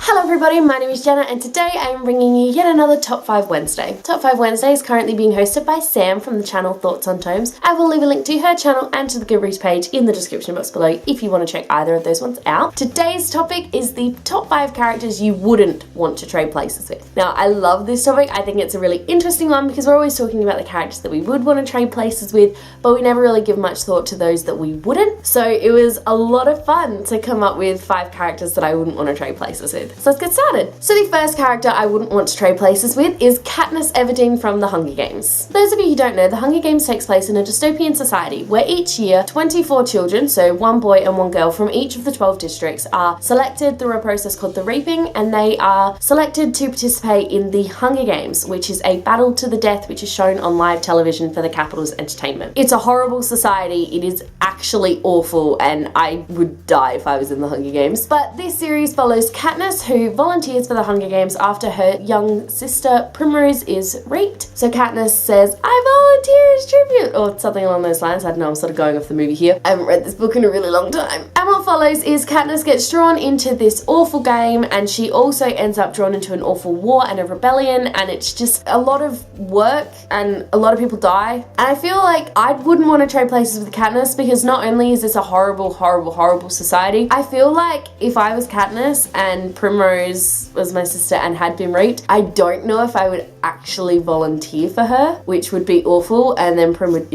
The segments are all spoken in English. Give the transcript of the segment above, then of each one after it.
Hello everybody, my name is Jenna and today I am bringing you yet another Top 5 Wednesday. Top 5 Wednesday is currently being hosted by Sam from the channel Thoughts on Tomes. I will leave a link to her channel and to the Goodreads page in the description box below if you want to check either of those ones out. Today's topic is the top 5 characters you wouldn't want to trade places with. Now I love this topic, I think it's a really interesting one because we're always talking about the characters that we would want to trade places with, but we never really give much thought to those that we wouldn't. So it was a lot of fun to come up with 5 characters that I wouldn't want to trade places with. So let's get started. So the first character I wouldn't want to trade places with is Katniss Everdeen from The Hunger Games. For those of you who don't know, The Hunger Games takes place in a dystopian society where each year 24 children, so one boy and one girl from each of the 12 districts, are selected through a process called the Reaping, and they are selected to participate in the Hunger Games, which is a battle to the death which is shown on live television for the capital's entertainment. It's a horrible society, it is actually awful, and I would die if I was in the Hunger Games. But this series follows Katniss, who volunteers for the Hunger Games after her young sister Primrose is raped. So Katniss says, "I volunteer as tribute," or something along those lines. I don't know, I'm sort of going off the movie here. I haven't read this book in a really long time. And what follows is Katniss gets drawn into this awful game, and she also ends up drawn into an awful war and a rebellion, and it's just a lot of work and a lot of people die. And I feel like I wouldn't want to trade places with Katniss because not only is this a horrible, horrible, horrible society, I feel like if I was Katniss and Primrose was my sister and had been raped, I don't know if I would actually volunteer for her, which would be awful, and then Prim would,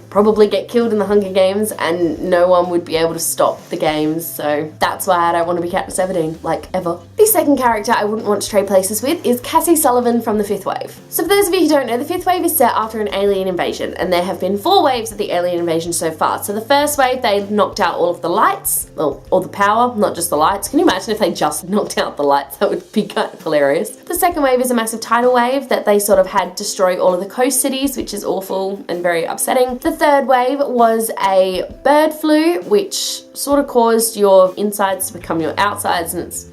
probably get killed in the Hunger Games and no one would be able to stop the games. So that's why I don't want to be Katniss Everdeen, like, ever. The second character I wouldn't want to trade places with is Cassie Sullivan from the 5th Wave. So for those of you who don't know, the 5th Wave is set after an alien invasion, and there have been 4 waves of the alien invasion so far. So the first wave, they knocked out all of the lights, well, all the power, not just the lights. Can you imagine if they just knocked out the lights? That would be kind of hilarious. The second wave is a massive tidal wave that they sort of had destroy all of the coast cities, which is awful and very upsetting. The third wave was a bird flu, which sort of caused your insides to become your outsides, and it's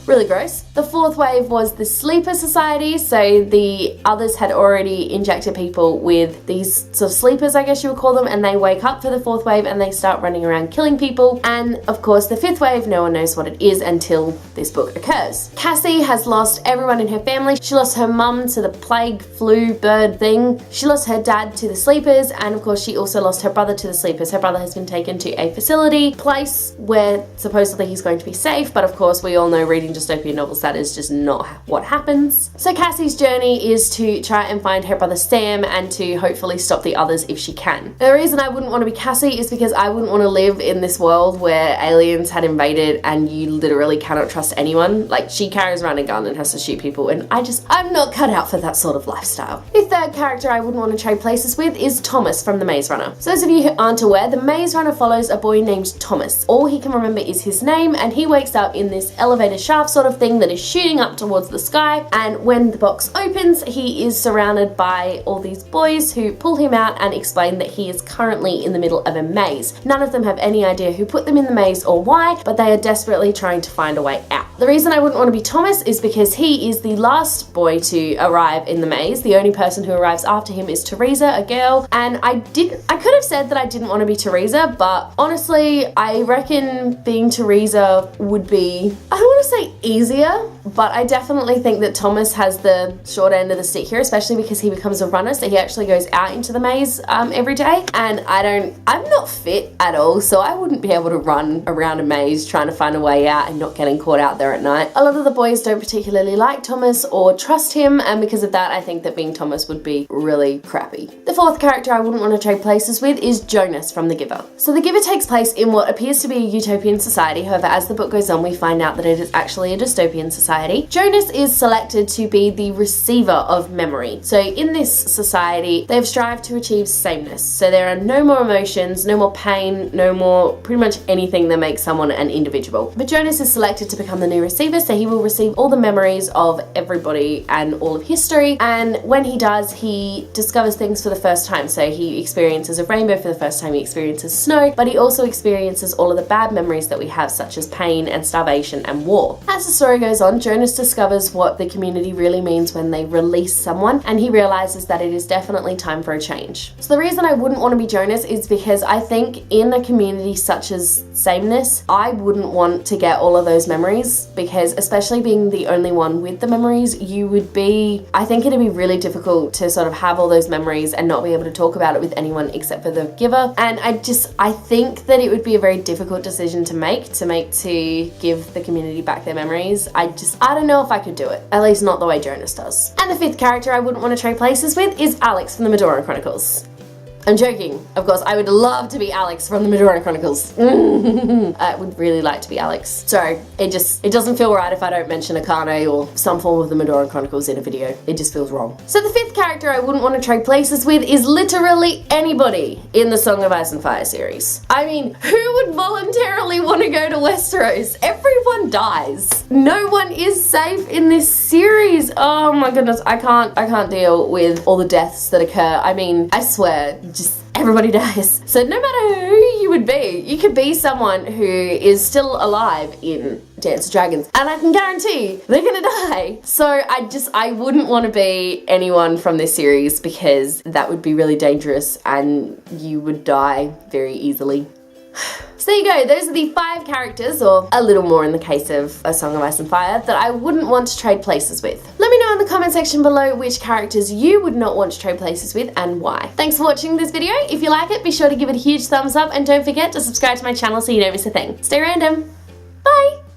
really gross. The fourth wave was the Sleeper Society, so the others had already injected people with these sort of sleepers, I guess you would call them, and they wake up for the fourth wave and they start running around killing people. And of course the 5th wave, no one knows what it is until this book occurs. Cassie has lost everyone in her family. She lost her mum to the plague flu bird thing. She lost her dad to the Sleepers, and of course she also lost her brother to the Sleepers. Her brother has been taken to a facility place where supposedly he's going to be safe, but of course we all know reading dystopian novels that is just not what happens. So Cassie's journey is to try and find her brother Sam and to hopefully stop the others if she can. The reason I wouldn't want to be Cassie is because I wouldn't want to live in this world where aliens had invaded and you literally cannot trust anyone. Like, she carries around a gun and has to shoot people, and I'm not cut out for that sort of lifestyle. The third character I wouldn't want to trade places with is Thomas from The Maze Runner. So those of you who aren't aware, The Maze Runner follows a boy named Thomas. All he can remember is his name, and he wakes up in this elevator shaft sort of thing that is shooting up towards the sky, and when the box opens, he is surrounded by all these boys who pull him out and explain that he is currently in the middle of a maze. None of them have any idea who put them in the maze or why, but they are desperately trying to find a way out. The reason I wouldn't want to be Thomas is because he is the last boy to arrive in the maze. The only person who arrives after him is Teresa, a girl, and I could have said that I didn't want to be Teresa, but honestly, I reckon being Teresa would be, I don't want to say easier, but I definitely think that Thomas has the short end of the stick here, especially because he becomes a runner, so he actually goes out into the maze every day, and I'm not fit at all, so I wouldn't be able to run around a maze trying to find a way out and not getting caught out there at night. A lot of the boys don't particularly like Thomas or trust him, and because of that I think that being Thomas would be really crappy. The fourth character I wouldn't want to trade places with is Jonas from The Giver. So The Giver takes place in what appears to be a utopian society, however as the book goes on we find out that it is actually a dystopian society. Jonas is selected to be the receiver of memory. So in this society they've strived to achieve sameness, so there are no more emotions, no more pain, no more pretty much anything that makes someone an individual. But Jonas is selected to become the new receiver, so he will receive all the memories of everybody and all of history, and when he does he discovers things for the first time. So he experiences a rainbow for the first time, he experiences snow, but he also experiences all of the bad memories that we have, such as pain and starvation and war. war. As the story goes on, Jonas discovers what the community really means when they release someone, and he realizes that it is definitely time for a change. So the reason I wouldn't want to be Jonas is because I think in a community such as sameness, I wouldn't want to get all of those memories, because especially being the only one with the memories, I think it'd be really difficult to sort of have all those memories and not be able to talk about it with anyone except for the giver. And I think that it would be a very difficult decision to make to give the community back their memories. I don't know if I could do it. At least not the way Jonas does. And the fifth character I wouldn't want to trade places with is Alex from the Madoran Chronicles. I'm joking, of course. I would love to be Alex from the Madoran Chronicles. I would really like to be Alex. Sorry, it doesn't feel right if I don't mention Akane or some form of the Madoran Chronicles in a video. It just feels wrong. So the fifth character I wouldn't want to trade places with is literally anybody in the Song of Ice and Fire series. I mean, who would voluntarily want to go to Westeros? Everyone dies. No one is safe in this series. Oh my goodness, I can't deal with all the deaths that occur. I mean, I swear, just everybody dies. So no matter who you would be, you could be someone who is still alive in Dance of Dragons, and I can guarantee they're gonna die. So I wouldn't want to be anyone from this series, because that would be really dangerous and you would die very easily. So there you go, those are the 5 characters, or a little more in the case of A Song of Ice and Fire, that I wouldn't want to trade places with. Let me know in the comment section below which characters you would not want to trade places with and why. Thanks for watching this video. If you like it, be sure to give it a huge thumbs up, and don't forget to subscribe to my channel so you don't miss a thing. Stay random. Bye!